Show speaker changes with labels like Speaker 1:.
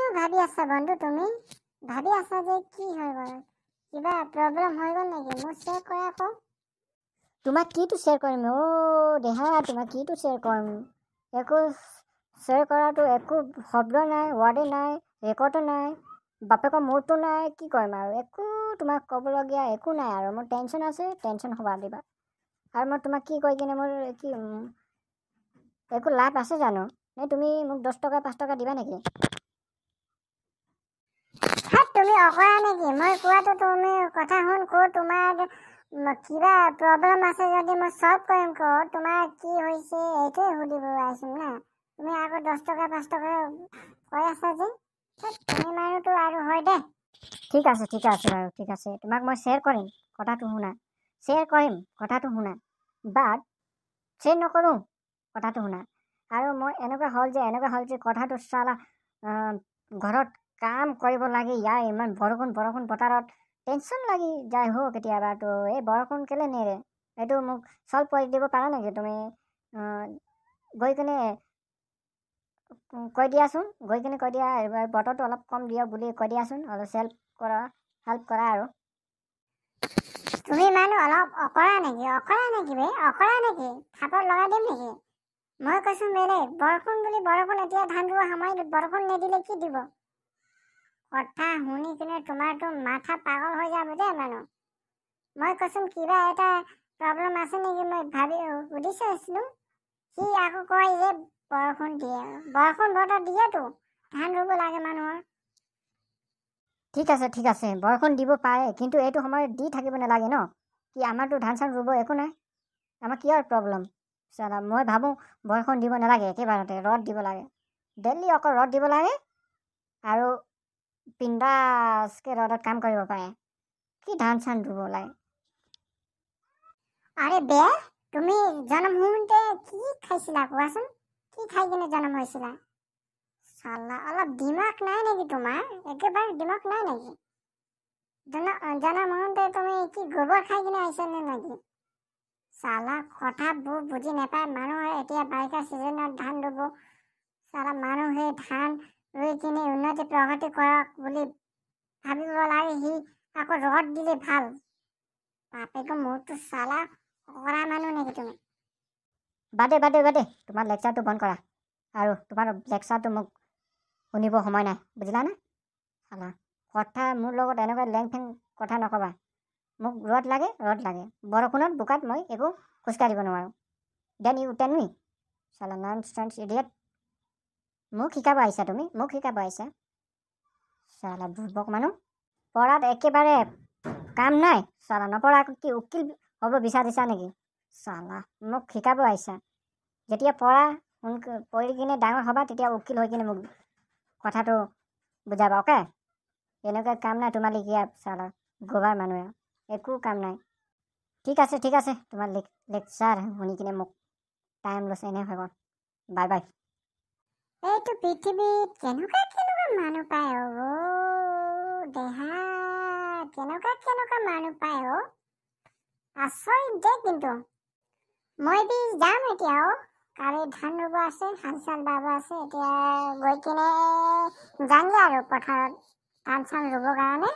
Speaker 1: কিনো ভাবি আছা বন্ধু তুমি? ভাবি আছা যে কি হৈ গ'ল? কিবা প্ৰব্লেম হৈ গ'ল নেকি? মোক শ্বেয়াৰ কৰা আকৌ।
Speaker 2: তোমাক কিটো শ্বেয়াৰ কৰিম দেহা? তোমাক কিটো শ্বেয়াৰ কৰিম? একো শ্বেয়াৰ কৰাটো একো শব্দ নাই, ৱাৰ্ডে নাই, ৰেকৰ্ডো নাই, বাপেকৰ মূৰটো নাই। কি কৰিম আৰু? একো তোমাক ক'বলগীয়া একো নাই আৰু। মোৰ টেনশ্যন আছে, টেনশ্যন হ'বা দিবা। আৰু মই তোমাক কি কৈ কিনে মোৰ কি একো লাভ আছে জানো? নে তুমি মোক 10 টকা 5 টকা দিবা নেকি?
Speaker 1: তুমি অকৰা নেকি? মই কোৱাটো তুমি কথা শুন ক। তোমাৰ কিবা প্ৰব্লেম আছে যদি মই সলভ কৰিম ক। তোমাৰ কি হৈছে এইটোৱে সুধিব আহিছোঁ না। তুমি আকৌ 10 টকা 5 টকা কৈ আছা যে তুমি মানুহটো আৰু হয় দে।
Speaker 2: ঠিক আছে বাৰু, ঠিক আছে। তোমাক মই শ্বেয়াৰ কৰিম, কথাটো শুনা। শ্বেয়াৰ কৰিম, কথাটো শুনা। বাট শ্বেয়াৰ নকৰোঁ, কথাটো শুনা। আৰু মই এনেকুৱা হ'ল যে কথাটো চালা ঘৰত কাম কৰিব লাগে। ইয়াৰ ইমান বৰষুণ বতৰত টেনশ্যন লাগি যায় হো কেতিয়াবা। তো এই বৰষুণ কেলে নেৰে? এইটো মোক চল্ভ কৰি দিব পাৰা নেকি তুমি? গৈ কিনে কৈ দিয়াচোন, কৈ দিয়া বতৰটো অলপ কম দিয়ক বুলি কৈ দিয়াচোন। অলপ হেল্প কৰা আৰু।
Speaker 1: তুমি মানুহ অলপ অকৰা নেকি বে? অকৰা নেকি? থাপত লগাই দিম নেকি? মই কৈছোঁ বেলেগ। বৰষুণ বুলি বৰষুণ, এতিয়া ধান ৰোৱা সময়ত বৰষুণ নিদিলে কি দিব? কথা শুনি কিনে তোমাৰতো মাথা পাগল হৈ যাব দেই মানুহ। মই কৈছোঁ কিবা এটা প্ৰব্লেম আছে নেকি মই ভাবি সুধি চাইছিলোঁ। সি আকৌ কয় যে বৰষুণ দিয়ে। বৰষুণ বতৰ দিয়েতো, ধান ৰুব লাগে মানুহৰ।
Speaker 2: ঠিক আছে, বৰষুণ দিব পাৰে, কিন্তু এইটো সময়ত দি থাকিব নালাগে ন? কি আমাৰতো ধান চান ৰুব একো নাই। আমাৰ কিহৰ প্ৰব্লেম? চালা মই ভাবোঁ বৰষুণ দিব নালাগে, একেবাৰতে ৰ'দ দিব লাগে। ডেইলি অকল ৰ'দ দিব লাগে আৰু বিন্দাছকৈ ৰ'দত কাম কৰিব পাৰে। কি ধান চান ৰুব লাগে?
Speaker 1: আৰে বে, তুমি জন্ম হওঁতে কি খাইছিলা কোৱাচোন? কি খাই কিনে জন্ম হৈছিলা? চালা অলপ দিমাগ নাই নেকি তোমাৰ? একেবাৰে দিমাগ নাই নেকি? জন্ম হওঁতে তুমি কি গোবৰ খাই কিনে আহিছা নে নেকি? চালা কথাবোৰ বুজি নাপায় মানুহে। এতিয়া বাৰিষা ছিজনত ধান ৰুব। চালা মানুহে ধান ৰুই কিনে উন্নতি প্ৰগতি কৰক বুলি ভাবিব লাগে। সি আকৌ ৰ'দ দিলে ভাল। বাপেকৰ মূৰটো চালা অকৰা মানুহ নেকি তুমি?
Speaker 2: বাদে তোমাৰ লেকচাৰটো বন্ধ কৰা। আৰু তোমাৰ লেকচাৰটো মোক শুনিব সময় নাই, বুজিলানে? চালা কথা মোৰ লগত এনেকুৱা লেং ফেং কথা নক'বা। মোক ৰ'দ লাগে। বৰষুণত বোকাত মই একো খোজকাঢ়িব নোৱাৰোঁ। দেন ইউ টেল মি চালা ননচেন্স ইডিয়ট। মোক শিকাব আহিছা তুমি? চালা বুৰ্বক মানুহ। পঢ়াত একেবাৰে কাম নাই। চালা নপঢ়া কি উকিল হ'ব বিচাৰিছা নেকি? চালা মোক শিকাব আহিছা। যেতিয়া পঢ়ি কিনে ডাঙৰ হ'বা তেতিয়া উকিল হৈ কিনে মোক কথাটো বুজাবা, অ'কে? এনেকুৱা কাম নাই তোমালোকে চালা গোবাৰ মানুহে, একো কাম নাই। ঠিক আছে তোমাৰ লেকচাৰ শুনি কিনে মোক টাইম লৈছে, এনে হৈ গ'ল। বাই।
Speaker 1: এইটো পৃথিৱীত কেনেকুৱা মানুহ পায় দেহা? কেনেকুৱা মানুহ পায় আচৰিত দেই। কিন্তু মই যাম এতিয়া। কালি ধান ৰুব আছে, হাল চাল বাব আছে। এতিয়া গৈ কিনে যামগে আৰু পথাৰত ধান চান ৰুবৰ কাৰণে।